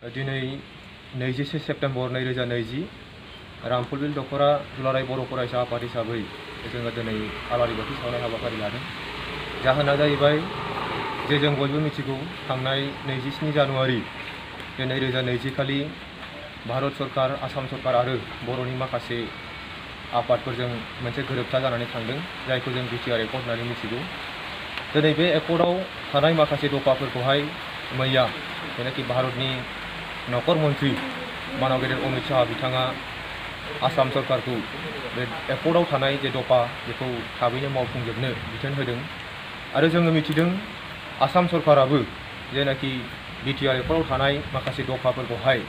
दिनै 21 सेप्तेम्बर 2020 रामफलबिल दखरा दुलाराय बर' फरायसा आफाद हिसाबै जोङो दिनै आलारि बाथि सावनाय हाबाफारि लादों। जाहोना जाहैबाय जे जों बयबो मिथिगौ थांनाय 27 जानुवारि 2020 खालि भारत सरकार, आसाम सरकार आरो बर'नि माखासे आफादफोरजों मोनसे गोरोबथा जानानै थांदों, जायखौ जों बिटिआर एकर्ड होननानै मिथिगौ। दिनै बे एकर्डआव थानाय माखासे दफाफोरखौहाय मैया जेनाखि भारतनि नखर मन्त्रि मानव गेदेर अमित शाह बिथाङा आसाम सरकारखौ बे एकर्डआव थानाय जे दफा बेखौ थाबैनो मावफुंजोबनो बिथोन होदों। आरो जोङो मिथिदों आसाम सरकाराबो जेनाखि बिटिआर एकर्डआव थानाय माखासे दफाफोरखौहाय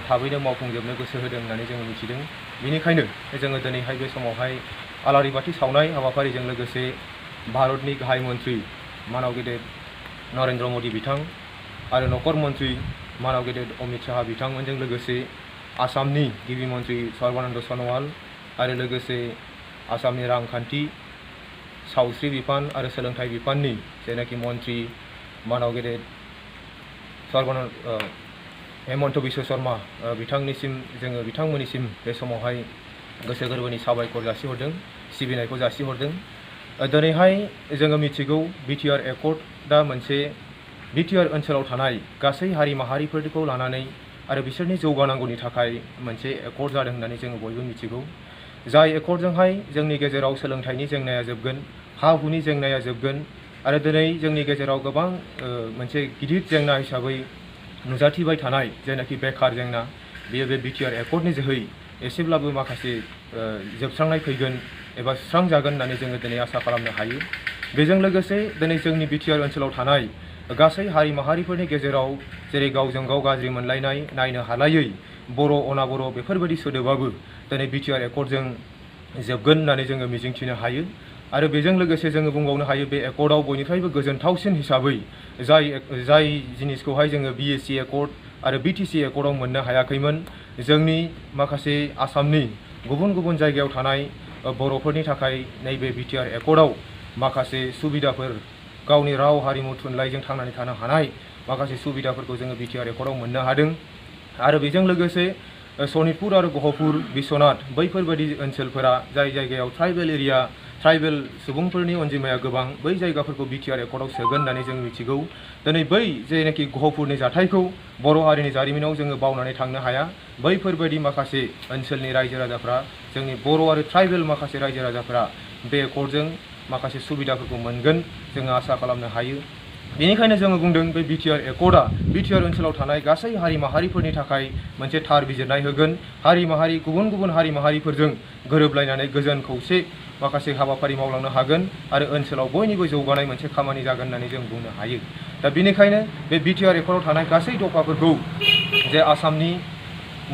थाबैनो मावफुंजोबनो गोसो होदों होननानै जोङो मिथिदों। बेनिखायनो जोङो दिनैहाय बे समावहाय आलारि बाथि सावनाय हाबाफारिजों लोगोसे भारतनि गाहाय मन्त्रि मानव गेदेर नरेन्द्र मदि बिथां आरो नखर मन्त्रि मानव गेदेर अमित शाह बिथांमोनजों लोगोसे आसामनि गिबि मन्त्रि सर्बानन्द सन'वाल आरो लोगोसे आसामनि रांखान्थि, सावस्रि बिफान आरो सोलोंथाइ बिफाननि जेनाखि मन्त्रि मानव गेदेर हेमन्त बिश्व शर्मा बिथांमोननिसिम बे समावहाय गोसो गोरबोनि साबायखर जासिहरदों, सिबिनायखौ जासिहरदों। दिनैहाय जोङो मिथिगौ बिटिआर एकर्डआ मोनसे बिटिआर ओनसोलाव थानाय गासै हारि माहारिफोरखौ लानानै आरो बिसोरनि जौगानांगौनि थाखाय मोनसे एकर्ड जादों होननानै जोङो बयबो मिथिगौ। जाय एकर्डजोंहाय जोंनि गेजेराव सोलोंथाइनि जेंनाया जोबगोन, हा हुनि जेंनाया जोबगोन आरो दिनै जोंनि गेजेराव गोबां मोनसे गिदिर जेंना हिसाबै नुजाथिबाय थानाय जेनाखि बेकार जेंना, बेयो बे बिटिआर एकर्डनि जोहै एसेब्लाबो माखासे जोबस्रांनाय फैगोन एबा सुस्रांजागोन होननानै जोङो दिनै आसा खालामनो हायो। बेजों लोगोसे दिनै जोंनि बिटिआर ओनसोलाव थानाय गासै हारि माहारिफोरनि गेजेराव जेरै गावजों गाव गाज्रि मोनलायनाय, नायनो हालायै बर' अनाबर' बेफोरबायदि सोदोबाबो दिनै बिटिआर एकर्डजों जोबगोन होननानै जोङो मिजिंथिनो हायो। आरो बेजों लोगोसे जोङो बुंबावनो हायो बे एकर्डआव बयनिफ्रायबो गोजोनथावसिन हिसाबै जाय जिनिसखौहाय जोङो बिएसि एकर्ड आरो बिटिसि एकर्डआव मोननो हायाखैमोन, जोंनि माखासे आसामनि गुबुन गुबुन जायगायाव थानाय बर'फोरनि थाखाय नैबे बिटिआर एकर्डआव माखासे सुबिदाफोर, गावनि राव हारिमु थुनलाइजों थांनानै थानो हानाय माखासे सुबिदाफोरखौ जोङो बिटिआर एकर्डआव मोननो हादों। आरो बेजों लोगोसे सनितपुर आरो गहपुर, बिश्वनाथ बैफोरबायदि ओनसोलफोरा जाय जायगायाव ट्राइबेल एरिया, ट्राइबेल सुबुंफोरनि अनजिमाया गोबां, बै जायगाफोरखौ बिटिआर एकर्डआव सोगोन होननानै जों मिथिगौ। दिनै बै जेनाखि गहपुरनि जाथायखौ बर' हारिनि जारिमिनाव जोङो बावनानै थांनो हाया। बैफोरबायदि माखासे ओनसोलनि रायजो राजाफ्रा, जोंनि बर' आरो ट्राइबेल माखासे रायजो राजाफ्रा बे एकर्डजों माखासे सुबिदाफोरखौ मोनगोन जोङो आसा खालामनो हायो। बेनिखायनो जोङो बुंदों बे बिटिआर एकर्डआ बिटिआर ओनसोलाव थानाय गासै हारि माहारिफोरनि थाखाय मोनसे थार बिजिरनाय होगोन। गुबुन गुबुन हारि माहारिफोरजों गोरोबलायनानै गोजोन खौसे माखासे हाबाफारि मावलांनो हागोन आरो ओनसोलाव बयनिबो जौगानाय मोनसे खामानि जागोन होननानै जों बुंनो हायो। दा बेनिखायनो बे बिटिआर एकर्डआव थानाय गासै दफाफोरखौ जे आसामनि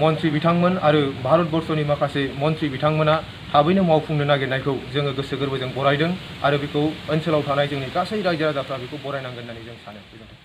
मन्त्रि बिथांमोन आरो भारतबर्षनि माखासे मन्त्रि बिथांमोना थाबैनो मावफुंनो नागिरनायखौ जोङो गोसो गोरबोजों बरायदों आरो बेखौ ओनसोलाव थानाय जोंनि गासै रायजो राजाफ्रा बेखौ बरायनांगोन होननानै जों सानो।